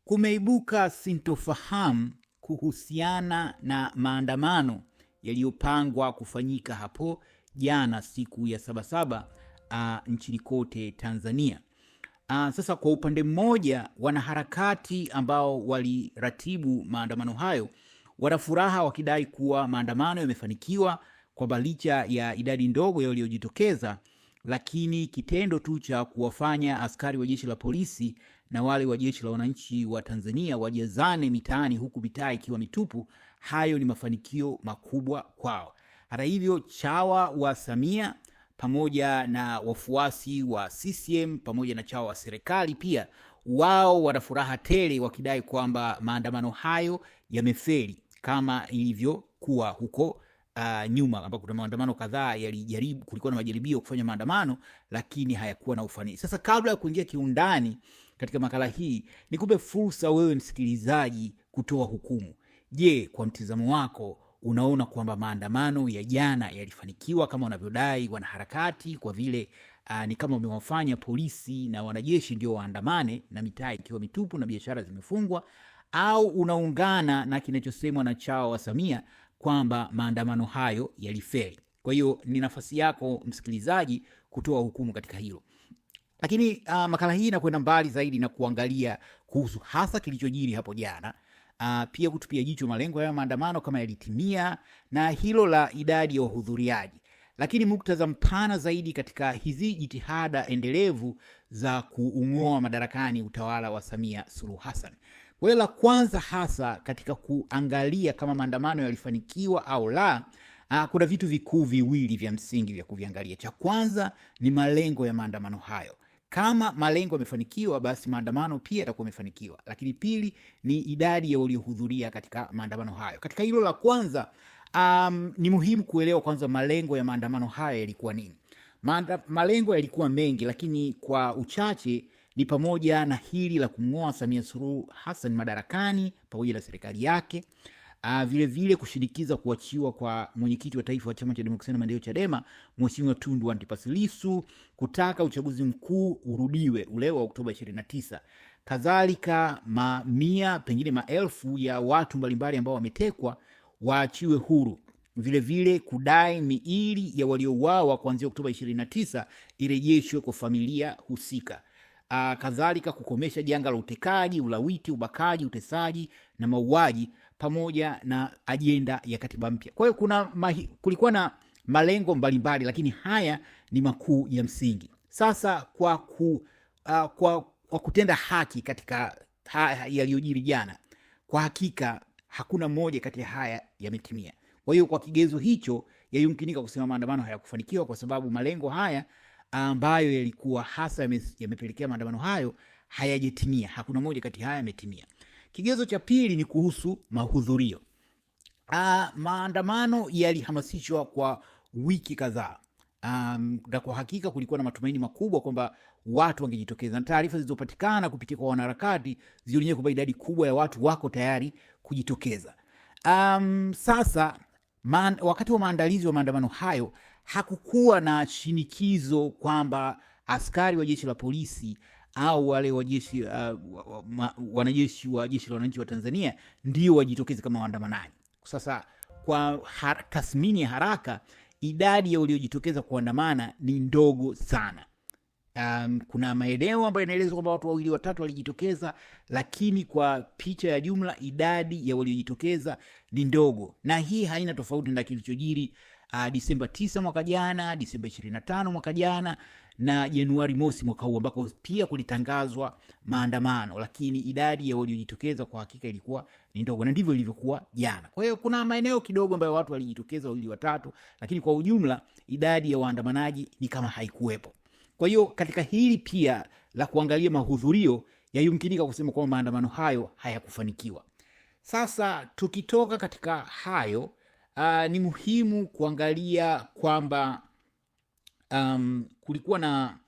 Kumeibuka sintofahamu kuhusiana na maandamano yaliyopangwa kufanyika hapo jana siku ya Sabasaba nchini kote Tanzania. Sasa kwa upande mmoja, wanaharakati ambao waliratibu maandamano hayo wanafuraha wakidai kuwa maandamano yamefanikiwa kwa licha ya idadi ndogo ya waliojitokeza, lakini kitendo tu cha kuwafanya askari wa jeshi la polisi na wale wa jeshi la wananchi wa Tanzania wajazane mitaani huku mitaa ikiwa mitupu, hayo ni mafanikio makubwa kwao. Hata hivyo, chawa wa Samia pamoja na wafuasi wa CCM pamoja na chawa wa serikali pia wao wana furaha tele wakidai kwamba maandamano hayo yamefeli kama ilivyokuwa huko nyuma ambapo kuna maandamano kadhaa kulikuwa na majaribio kufanya maandamano lakini hayakuwa na ufanisi. Sasa kabla ya kuingia kiundani katika makala hii, nikupe fursa wewe msikilizaji kutoa hukumu. Je, kwa mtizamo wako unaona kwamba maandamano ya jana yalifanikiwa kama wanavyodai wanaharakati, kwa vile ni kama wamewafanya polisi na wanajeshi ndio waandamane na mitaa ikiwa mitupu na biashara zimefungwa, au unaungana na kinachosemwa na chawa wa Samia kwamba maandamano hayo yalifeli? Kwa hiyo ni nafasi yako msikilizaji kutoa hukumu katika hilo. Lakini makala hii inakwenda mbali zaidi na kuangalia kuhusu hasa kilichojiri hapo jana. Pia kutupia jicho malengo ya maandamano kama yalitimia, na hilo la idadi ya wahudhuriaji, lakini muktadha mpana zaidi katika hizi jitihada endelevu za kuung'oa madarakani utawala wa Samia Suluhu Hassan. Kwa hiyo la kwanza hasa katika kuangalia kama maandamano yalifanikiwa au la, kuna vitu vikuu viwili vya msingi vya kuviangalia. Cha kwanza ni malengo ya maandamano hayo. Kama malengo yamefanikiwa, basi maandamano pia yatakuwa yamefanikiwa. Lakini pili ni idadi ya waliohudhuria katika maandamano hayo. Katika hilo la kwanza, ni muhimu kuelewa kwanza malengo ya maandamano haya yalikuwa nini. Malengo yalikuwa mengi, lakini kwa uchache ni pamoja na hili la kumng'oa Samia Suluhu Hassan madarakani pamoja na serikali yake. Vile vile kushinikiza kuachiwa kwa mwenyekiti wa taifa wa Chama cha Demokrasia na Maendeleo Chadema, Mheshimiwa Tundu Antipas Lissu, kutaka uchaguzi mkuu urudiwe ule wa Oktoba 29. Kadhalika mamia pengine maelfu ya watu mbalimbali ambao wametekwa waachiwe huru. Vile vile kudai miili ya waliouawa kuanzia Oktoba 29 irejeshwe kwa familia husika. Kadhalika kukomesha janga la utekaji, ulawiti, ubakaji, utesaji na mauaji pamoja na ajenda ya katiba mpya. Kwa hiyo kulikuwa na malengo mbalimbali, lakini haya ni makuu ya msingi. Sasa kwa kutenda haki katika yaliyojiri jana, kwa hakika hakuna moja kati ya haya yametimia. Kwa hiyo kwa kigezo hicho yayumkinika kusema maandamano hayakufanikiwa, kwa sababu malengo haya ambayo yalikuwa hasa yamepelekea maandamano hayo hayajatimia. Hakuna moja kati haya yametimia. Kigezo cha pili ni kuhusu mahudhurio. Maandamano yalihamasishwa kwa wiki kadhaa. Na kwa hakika kulikuwa na matumaini makubwa kwamba watu wangejitokeza, na taarifa zilizopatikana kupitia kwa wanaharakati zilionyesha kwamba idadi kubwa ya watu wako tayari kujitokeza. Sasa wakati wa maandalizi wa maandamano hayo hakukuwa na shinikizo kwamba askari wa jeshi la polisi au wale wanajeshi wa jeshi la wananchi wa Tanzania ndio wajitokeze kama waandamanaji. Sasa kwa tathmini ya haraka, idadi ya waliojitokeza kuandamana ni ndogo sana. Kuna maeneo ambayo inaelezwa kwamba watu 2-3 walijitokeza, lakini kwa picha ya jumla idadi ya waliojitokeza ni ndogo. Na hii haina tofauti na kilichojiri Disemba 9 mwaka jana, Disemba 25 mwaka jana na Januari mosi mwaka huu, ambako pia kulitangazwa maandamano, lakini idadi ya waliojitokeza kwa hakika ilikuwa ni ndogo, na ndivyo ilivyokuwa jana. Kwa hiyo kuna maeneo kidogo ambayo watu walijitokeza 2-3, lakini kwa ujumla idadi ya waandamanaji ni kama haikuwepo. Kwa hiyo katika hili pia la kuangalia mahudhurio, yayumkinika kusema kwamba maandamano hayo hayakufanikiwa. Sasa tukitoka katika hayo, ni muhimu kuangalia kwamba kulikuwa na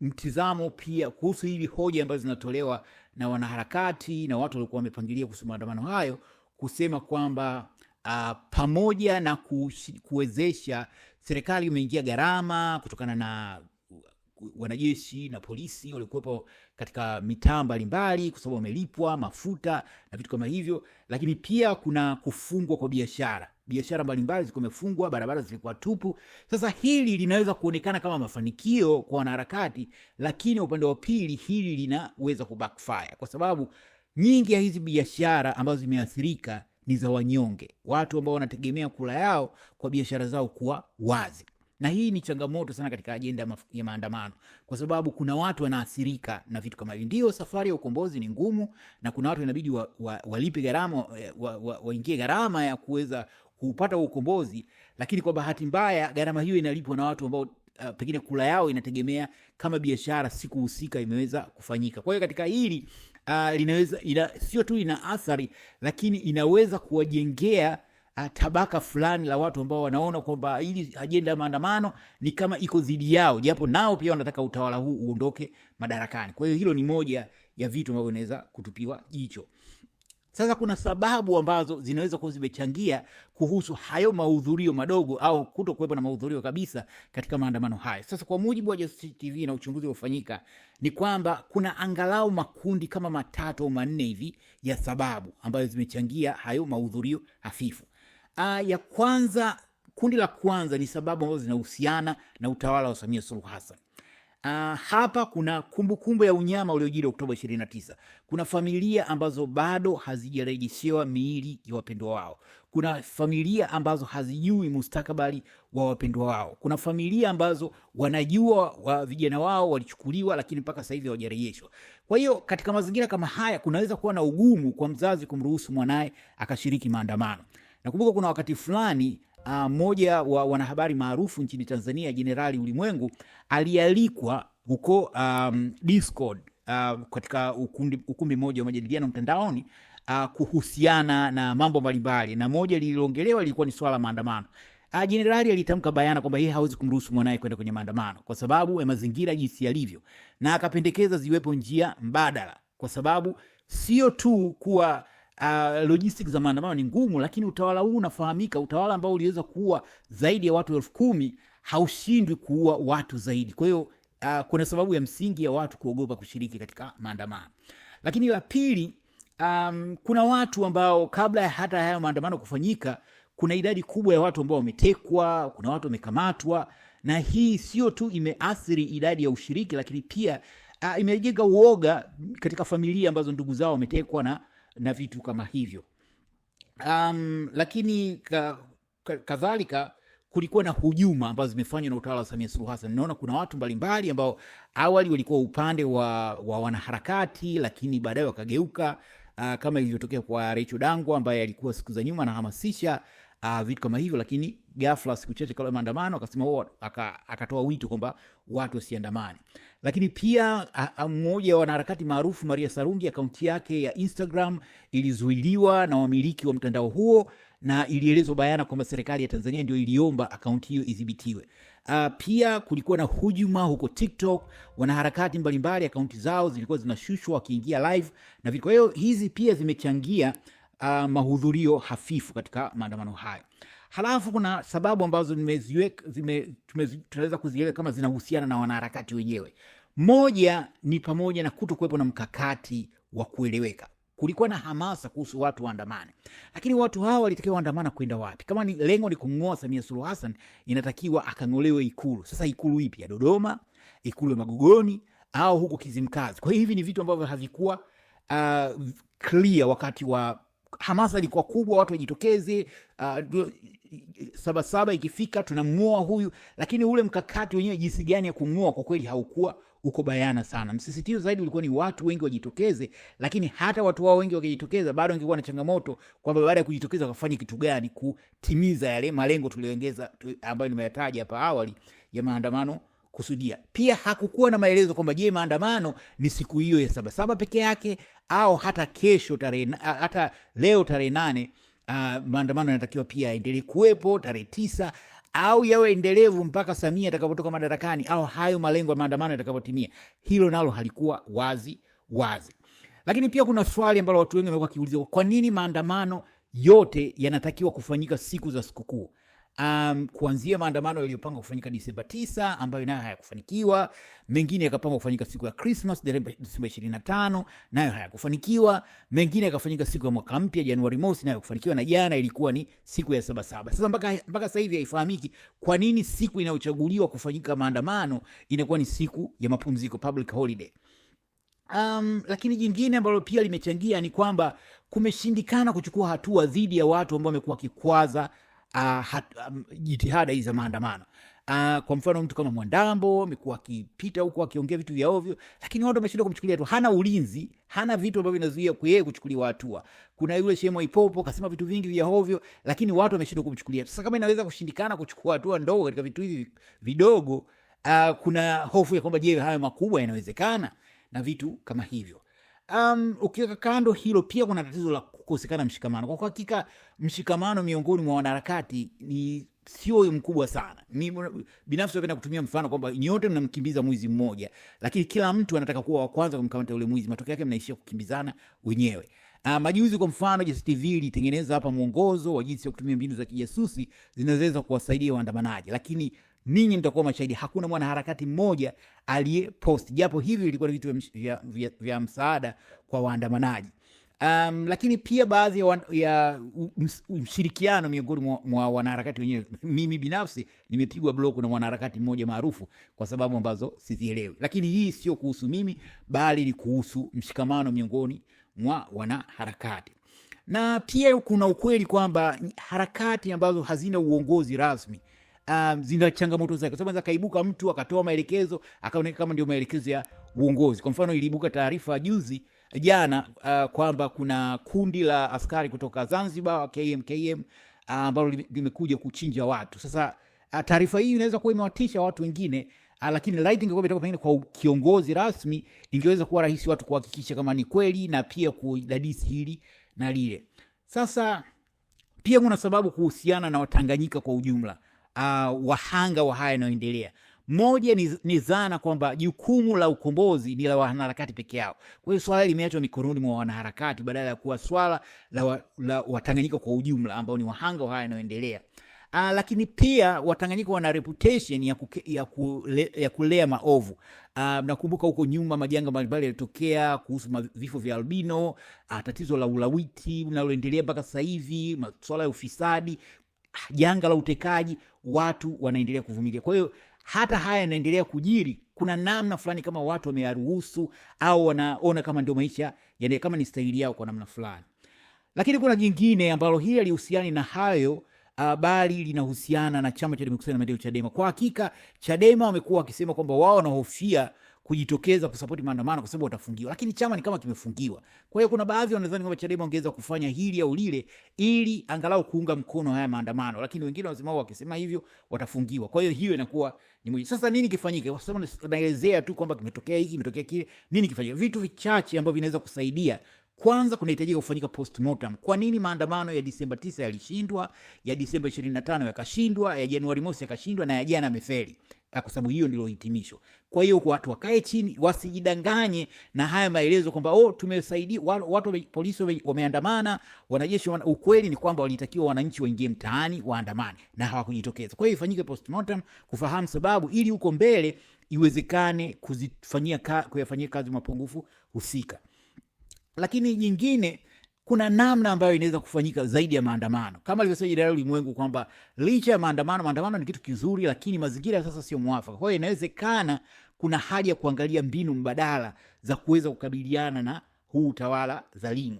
mtizamo pia kuhusu hivi hoja ambazo zinatolewa na wanaharakati na watu walikuwa wamepangilia kuhusu maandamano hayo, kusema kwamba pamoja na kuwezesha serikali imeingia gharama kutokana na wanajeshi na polisi walikuwepo katika mitaa mbalimbali kwa sababu wamelipwa mafuta na vitu kama hivyo. Lakini pia kuna kufungwa kwa biashara mbalimbali zilikuwa zimefungwa, barabara zilikuwa tupu. Sasa hili linaweza kuonekana kama mafanikio kwa wanaharakati, lakini upande wa pili hili linaweza kubackfire, kwa sababu nyingi ya hizi biashara ambazo zimeathirika ni za wanyonge, watu ambao wanategemea kula yao kwa biashara zao kuwa wazi. Na hii ni changamoto sana katika ajenda ya maandamano, kwa sababu kuna watu wanaathirika na vitu kama hivi. Ndio safari ya ukombozi ni ngumu, na kuna watu inabidi walipe gharama, waingie gharama ya kuweza kupata ukombozi, lakini kwa bahati mbaya gharama hiyo inalipwa na watu ambao pengine kula yao inategemea kama biashara siku husika imeweza kufanyika. Kwa hiyo katika hili sio tu ina athari, lakini inaweza kuwajengea tabaka fulani la watu ambao wanaona kwamba hili ajenda ya maandamano ni kama iko dhidi yao, japo nao pia wanataka utawala huu uondoke madarakani. Kwa hiyo hilo ni moja ya vitu ambavyo vinaweza kutupiwa jicho. Sasa kuna sababu ambazo zinaweza kuwa zimechangia kuhusu hayo mahudhurio madogo au kutokuwepo na mahudhurio kabisa katika maandamano haya. Sasa kwa mujibu wa Jasusi TV na uchunguzi uliofanyika ni kwamba kuna angalau makundi kama 3 au 4 hivi ya sababu ambazo zimechangia hayo mahudhurio hafifu. Ya kwanza, kundi la kwanza ni sababu ambazo zinahusiana na utawala wa Samia Suluhu Hassan. Hapa kuna kumbukumbu ya unyama uliojiri Oktoba 29. Kuna familia ambazo bado hazijarejeshewa miili ya wapendwa wao. Kuna familia ambazo hazijui mustakabali wa wapendwa wao. Kuna familia ambazo wanajua vijana wao walichukuliwa, lakini mpaka sasa hivi hawajarejeshwa. Kwa hiyo katika mazingira kama haya kunaweza kuwa na ugumu kwa mzazi kumruhusu mwanae akashiriki maandamano. Nakumbuka kuna wakati fulani mmoja wa wanahabari maarufu nchini Tanzania, Jenerali Ulimwengu, alialikwa huko Discord katika ukumbi mmoja wa majadiliano mtandaoni kuhusiana na mambo mbalimbali, na moja lililoongelewa lilikuwa ni swala maandamano. Jenerali alitamka bayana kwamba yeye hawezi kumruhusu mwanae kwenda kwenye maandamano kwa sababu ya mazingira jinsi yalivyo, na akapendekeza ziwepo njia mbadala, kwa sababu sio tu kuwa logistics za maandamano ni ngumu, lakini utawala huu unafahamika, utawala ambao uliweza kuua zaidi ya watu 10,000 haushindwi kuua watu zaidi. Kwa hiyo kuna sababu ya msingi ya watu kuogopa kushiriki katika maandamano. Lakini la pili, kuna watu ambao kabla ya hata haya maandamano kufanyika, kuna idadi kubwa ya watu ambao wametekwa, kuna watu wamekamatwa, na hii sio tu imeathiri idadi ya ushiriki, lakini pia imejenga uoga katika familia ambazo ndugu zao wametekwa na vitu kama hivyo. Lakini kadhalika kulikuwa na hujuma ambazo zimefanywa na utawala wa Samia Suluhu Hassan. Naona kuna watu mbalimbali ambao awali walikuwa upande wa wanaharakati, lakini baadaye wakageuka, kama ilivyotokea kwa Rachel Dangwa ambaye alikuwa siku za nyuma anahamasisha vitu kama hivyo, lakini ghafla siku chache kabla maandamano akasema akatoa wito kwamba watu wasiandamane. Lakini pia mmoja wa wanaharakati maarufu, Maria Sarungi, akaunti yake ya Instagram ilizuiliwa na wamiliki wa mtandao huo, na ilielezwa bayana kwamba serikali ya Tanzania ndio iliomba akaunti hiyo idhibitiwe. Pia kulikuwa na hujuma huko TikTok, wanaharakati mbalimbali akaunti zao zilikuwa zinashushwa wakiingia live na vitu. Kwa hiyo hizi pia zimechangia mahudhurio hafifu katika maandamano haya. Halafu kuna sababu ambazo tunaweza kuzieleza kama zinahusiana na wanaharakati wenyewe. Moja ni pamoja na kutokuwepo na mkakati wa kueleweka. Kulikuwa na hamasa kuhusu watu waandamane, lakini watu hawa walitakiwa waandamana kwenda wapi? Kama ni lengo ni kumng'oa Samia Suluhu Hassan, inatakiwa akang'olewe Ikulu. Sasa Ikulu ipi? Ya Dodoma, Ikulu ya Magogoni, au huko Kizimkazi? Kwa hivi ni vitu ambavyo havikuwa clear wakati wa hamasa. Ilikuwa kubwa, watu wajitokeze, Sabasaba ikifika tunamng'oa huyu, lakini ule mkakati wenyewe jinsi gani ya kumng'oa kwa kweli haukuwa uko bayana sana. Msisitizo zaidi ulikuwa ni watu wengi wajitokeze, lakini hata watu wao wengi wakijitokeza bado ingekuwa na changamoto kwamba baada ya kujitokeza wakafanya kitu gani kutimiza yale malengo tuliyoongeza ambayo nimeyataja hapa awali ya maandamano kusudia. Pia hakukuwa na maelezo kwamba je, maandamano ni siku hiyo ya Sabasaba peke yake au hata kesho hata leo tarehe 8 maandamano yanatakiwa pia endelee kuwepo tarehe 9 au yawe endelevu mpaka Samia atakapotoka madarakani au hayo malengo ya maandamano yatakapotimia. Hilo nalo halikuwa wazi. Lakini pia kuna swali ambalo watu wengi wamekuwa kiuliza, kwa nini maandamano yote yanatakiwa kufanyika siku za sikukuu? kuanzia maandamano yaliyopangwa kufanyika Disemba 9 ambayo nayo hayakufanikiwa, mengine yakapangwa kufanyika siku ya Christmas Disemba 25 nayo hayakufanikiwa, mengine yakafanyika siku ya mwaka mpya Januari mosi nayo kufanikiwa, na jana ilikuwa ni siku ya Sabasaba. Sasa mpaka sasa hivi haifahamiki kwa nini siku inayochaguliwa kufanyika maandamano inakuwa ni siku ya mapumziko, public holiday. Lakini jingine ambalo pia limechangia ni kwamba kumeshindikana kuchukua hatua dhidi ya watu ambao wamekuwa kikwaza jitihada hizi za maandamano. Kwa mfano mtu kama Mwandambo amekuwa akipita huko akiongea vitu vya ovyo, lakini watu wameshindwa kumchukulia hatua. Hana ulinzi, hana vitu ambavyo vinazuia yeye kuchukuliwa hatua. Kuna yule Shemo Ipopo kasema vitu vingi vya ovyo, lakini watu wameshindwa kumchukulia. Sasa kama inaweza kushindikana kuchukua hatua ndogo katika vitu hivi vidogo, kuna hofu ya kwamba je, haya makubwa yanawezekana, na vitu kama hivyo. Ukiweka kando hilo, pia kuna tatizo la kukosekana mshikamano. Kwa hakika mshikamano miongoni mwa wanaharakati ni sio mkubwa sana. Mimi binafsi napenda kutumia mfano kwamba nyote mnamkimbiza mwizi mmoja, lakini kila mtu anataka kuwa wa kwanza kumkamata yule mwizi. Matokeo yake mnaishia kukimbizana wenyewe. Majuzi kwa mfano JSTV ilitengeneza hapa mwongozo wa jinsi ya kutumia mbinu za kijasusi zinazoweza kuwasaidia waandamanaji, lakini ninyi mtakuwa mashahidi, hakuna mwanaharakati mmoja aliyepost, japo hivi ilikuwa vitu vya msaada kwa waandamanaji. Lakini pia baadhi ya mshirikiano miongoni mwa wanaharakati wenyewe. Mimi binafsi nimepigwa block na mwanaharakati mmoja maarufu kwa sababu ambazo sizielewi, lakini hii sio kuhusu mimi, bali ni kuhusu mshikamano miongoni mwa wanaharakati. Na pia kuna ukweli kwamba harakati ambazo hazina uongozi rasmi zina changamoto zake, kwa sababu anaweza kaibuka mtu akatoa maelekezo akaonekana kama ndio maelekezo ya uongozi. Kwa mfano iliibuka taarifa jana kwamba kuna kundi la askari kutoka Zanzibar KMKM ambalo limekuja kuchinja watu. Sasa taarifa hii inaweza kuwa imewatisha watu wengine, lakini light ingekuwa imetoka pengine kwa kiongozi rasmi, ingeweza kuwa rahisi watu kuhakikisha kama ni kweli na pia kudadisi hili na lile. Sasa pia kuna sababu kuhusiana na Watanganyika kwa ujumla, wahanga wa haya yanayoendelea. Moja ni dhana kwamba jukumu la ukombozi ni la wanaharakati peke yao. Kwa hiyo swala limeachwa mikononi mwa wanaharakati badala ya kuwa swala la Watanganyika kwa ujumla ambao ni wahanga wa haya yanayoendelea. Lakini pia Watanganyika wana reputation ya kulea maovu. Nakumbuka huko nyuma majanga mbalimbali yalitokea kuhusu vifo vya albino, tatizo la ulawiti linaloendelea mpaka sasa hivi, swala ya ufisadi, janga la utekaji, watu wanaendelea kuvumilia. Kwa hiyo hata haya yanaendelea kujiri, kuna namna fulani kama watu wameyaruhusu au wanaona kama ndio maisha, yani kama ni staili yao kwa namna fulani. Lakini kuna jingine ambalo hili lihusiani na hayo, bali linahusiana na Chama cha Demokrasia na Maendeleo, Chadema. Kwa hakika Chadema wamekuwa wakisema kwamba wao wanahofia kujitokeza kusapoti maandamano kwa sababu watafungiwa, lakini chama ni kama kimefungiwa. Kwa hiyo kuna baadhi wanadhani kwamba Chadema ongeza kufanya hili au lile ili angalau kuunga mkono haya maandamano, lakini wengine wanasema wakisema hivyo watafungiwa. Kwa hiyo inakuwa ni mwisho. Sasa nini kifanyike? Kwa sababu naelezea tu kwamba kimetokea hiki, kimetokea kile. Nini kifanyike? Vitu vichache ambavyo vinaweza kusaidia. Kwanza kunahitajika kufanyika postmortem. Kwa nini maandamano ya Disemba 9 yalishindwa, ya Disemba 25 yakashindwa, ya Januari mosi yakashindwa, na ya jana yamefeli? Kwa sababu hiyo ndilo hitimisho. Kwa hiyo watu wakae chini, wasijidanganye na haya maelezo kwamba tumesaidia watu, polisi wameandamana, wanajeshi ukweli ni kwamba walitakiwa wananchi waingie mtaani waandamane na hawakujitokeza. Kwa hiyo ifanyike postmortem kufahamu sababu, ili huko mbele iwezekane kuyafanyia kazi mapungufu husika. Lakini nyingine, kuna namna ambayo inaweza kufanyika zaidi ya maandamano. Kama alivyosema Jenerali Ulimwengu kwamba licha ya maandamano ni kitu kizuri, lakini mazingira sasa sio mwafaka. Kwa hiyo inawezekana kuna haja ya kuangalia mbinu mbadala za kuweza kukabiliana na huu utawala dhalimu.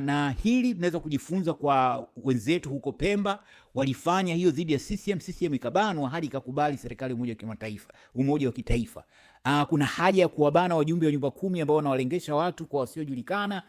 Na hili tunaweza kujifunza kwa wenzetu huko Pemba, walifanya hiyo dhidi ya CCM ikabanwa hadi ikakubali serikali umoja wa kitaifa. Kuna haja ya kuwabana wajumbe wa nyumba 10 ambao wanawalengesha watu kwa wasiojulikana.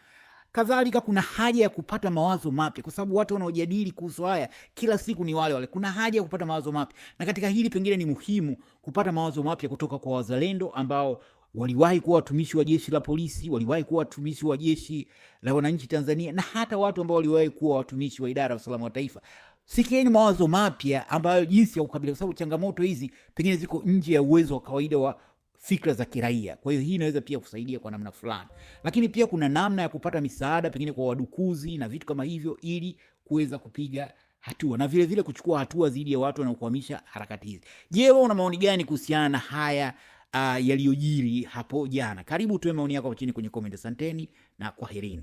Kadhalika kuna haja ya kupata mawazo mapya, kwa sababu watu wanaojadili kuhusu haya kila siku ni wale. Kuna haja ya kupata mawazo mapya, na katika hili pengine ni muhimu kupata mawazo mapya kutoka kwa wazalendo ambao waliwahi kuwa watumishi wa jeshi la polisi, waliwahi kuwa watumishi wa jeshi la wananchi Tanzania, na hata watu ambao waliwahi kuwa watumishi wa idara ya usalama wa taifa. Sikieni mawazo mapya ambayo jinsi ya kukabiliana, kwa sababu changamoto hizi pengine ziko nje ya uwezo wa kawaida wa fikra za kiraia. Kwa hiyo hii inaweza pia kusaidia kwa namna fulani. Lakini pia kuna namna ya kupata misaada pengine kwa wadukuzi na vitu kama hivyo, ili kuweza kupiga hatua na vile vile kuchukua hatua dhidi ya watu wanaokwamisha harakati hizi. Je, wewe una maoni gani kuhusiana na haya yaliyojiri hapo jana? Karibu tuwe maoni yako chini kwenye comment. Asanteni na kwaherini.